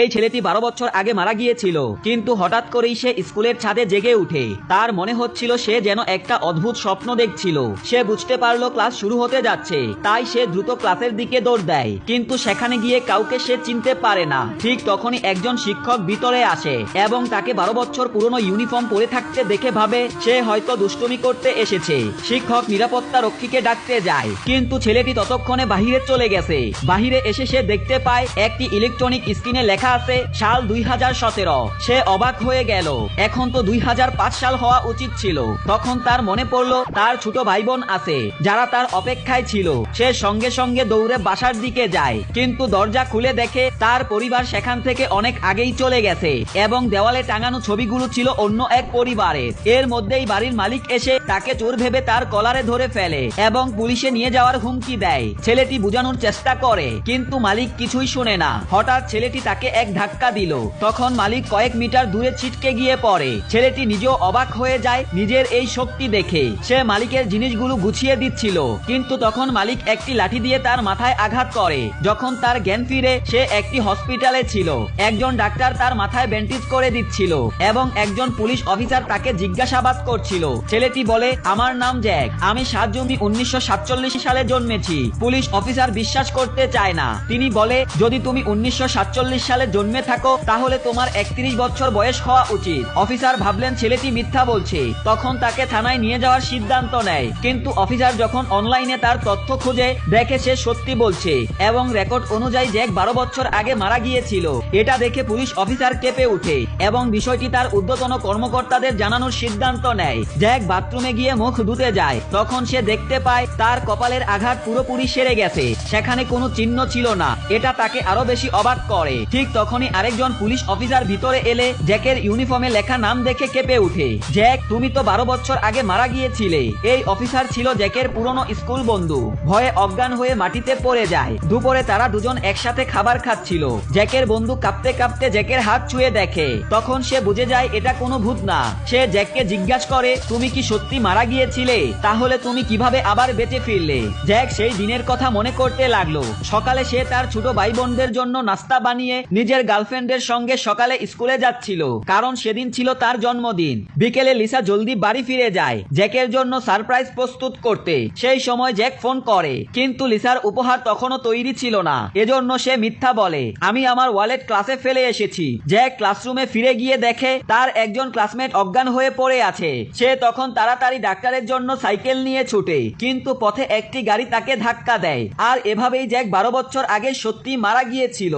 এই ছেলেটি 12 বছর আগে মারা গিয়েছিল, কিন্তু হঠাৎ করেই সে স্কুলের ছাদে জেগে উঠে। তার মনে হচ্ছিল সে যেন একটা অদ্ভুত স্বপ্ন দেখছিল। সে বুঝতে পারলো ক্লাস শুরু হতে যাচ্ছে, তাই সে দ্রুত ক্লাসের দিকে দৌড় দেয়, কিন্তু সেখানে গিয়ে কাউকে সে চিনতে পারে না। ঠিক তখনই একজন শিক্ষক ভিতরে আসে এবং তাকে 12 বছর পুরনো ইউনিফর্ম পরে থাকতে দেখে ভাবে সে হয়তো দুষ্টুমি করতে এসেছে। শিক্ষক নিরাপত্তা রক্ষীকে ডাকতে যায়, কিন্তু ছেলেটি ততক্ষণে বাহিরে চলে গেছে। বাহিরে এসে সে দেখতে পায় একটি ইলেকট্রনিক স্ক্রিনে লেখা আছে সাল 2017। সে অবাক হয়ে গেল, এখন তো 2005 সাল হওয়া উচিত ছিল। তখন তার মনে পড়লো তার ছোট ভাই বোন আছে যারা তার অপেক্ষায় ছিল। সে সঙ্গে সঙ্গে দৌড়ে বাসার দিকে যায়, কিন্তু দরজা খুলে দেখে তার পরিবার সেখান থেকে অনেক আগেই চলে গেছে এবং দেওয়ালে টাঙানো ছবিগুলো ছিল অন্য এক পরিবারের। এর মধ্যেই বাড়ির মালিক এসে তাকে চোর ভেবে তার কলারে ধরে ফেলে এবং পুলিশে নিয়ে যাওয়ার হুমকি দেয়। ছেলেটি বোঝানোর চেষ্টা করে, কিন্তু মালিক কিছুই শুনে না। হঠাৎ ছেলেটি তাকে এক ধাক্কা দিল, তখন মালিক কয়েক মিটার দূরে ছিটকে গিয়ে পড়ে। ছেলেটি নিজেও অবাক হয়ে যায় নিজের এই শক্তি দেখে। সে মালিকের জিনিসগুলো গুছিয়ে দিচ্ছিল, কিন্তু তখন মালিক একটি লাঠি দিয়ে তার মাথায় আঘাত করে। যখন তার জ্ঞান ফিরে সে একটি হসপিটালে ছিল। একজন ডাক্তার তার মাথায় ব্যান্ডেজ করে দিচ্ছিল এবং একজন পুলিশ অফিসার তাকে জিজ্ঞাসাবাদ করছিল। ছেলেটি বলে, আমার নাম জ্যাক, আমি 7 জুন 1947 সালে জন্মেছি। পুলিশ অফিসার বিশ্বাস করতে চায় না। তিনি বলে, যদি তুমি 1947 সালে জন্মে থাকো তাহলে তোমার 31 বছর বয়স হওয়া উচিত। অফিসার ভাবলেন ছেলেটি মিথ্যা বলছে, তখন তাকে থানায় নিয়ে যাওয়ার সিদ্ধান্ত নেয়। কিন্তু অফিসার যখন অনলাইনে তার তথ্য খুঁজে দেখে সে সত্যি বলছে এবং রেকর্ড অনুযায়ী জ্যাক 12 বছর আগে মারা গিয়েছিল। এটা দেখে পুলিশ অফিসার কেঁপে উঠে এবং বিষয়টি তার ঊর্ধ্বতন কর্মকর্তাদের জানানোর সিদ্ধান্ত নেয়। জ্যাক বাথরুমে গিয়ে মুখ ধুতে যায়, তখন সে দেখতে পায় তার কপালের আঘাত পুরোপুরি সেরে গেছে, সেখানে কোনো চিহ্ন ছিল না। এটা তাকে আরো বেশি অবাক করে। ঠিক তখনই আরেকজন পুলিশ অফিসার ভিতরে এলে জ্যাকের ইউনিফর্মে লেখা নাম দেখে কেঁপে উঠে। জ্যাক, তুমি তো 12 বছর আগে মারা গিয়েছিলে। এই অফিসার ছিল জ্যাকের পুরনো স্কুল বন্ধু। ভয়ে অজ্ঞান হয়ে মাটিতে পড়ে যায়। দুপুরে তারা দুজন একসাথে খাবার খাচ্ছিল। জ্যাকের বন্ধু কাঁপতে কাঁপতে জ্যাকের হাত ছুঁয়ে দেখে, তখন সে বুঝে যায় এটা কোনো ভূত না। সে জ্যাককে জিজ্ঞাসা করে, তুমি কি সত্যি মারা গিয়েছিলে? তাহলে তুমি কিভাবে আবার বেঁচে ফিরলে? জ্যাক সেই দিনের কথা মনে করতে লাগলো। সকালে সে তার ছোট ভাই বোনদের জন্য নাস্তা বানিয়ে নিজের গার্লফ্রেন্ডের সঙ্গে সকালে স্কুলে যাচ্ছিল, কারণ সেদিন ছিল তার জন্মদিন। বিকেলে লিসা জলদি বাড়ি ফিরে যায় জ্যাকের জন্য সারপ্রাইজ প্রস্তুত করতে। সেই সময় জ্যাক ফোন করে, কিন্তু লিসার উপহার তখনও তৈরি ছিল না। এজন্য সে মিথ্যা বলে, আমি আমার ওয়ালেট ক্লাসে ফেলে এসেছি। জ্যাক ক্লাসরুমে ফিরে গিয়ে দেখে তার একজন ক্লাসমেট অজ্ঞান হয়ে পড়ে আছে। সে তখন তাড়াতাড়ি ডাক্তারের জন্য সাইকেল নিয়ে ছুটে, কিন্তু পথে একটি গাড়ি তাকে ধাক্কা দেয়। আর এভাবেই জ্যাক 12 বছর আগে সত্যি মারা গিয়েছিল।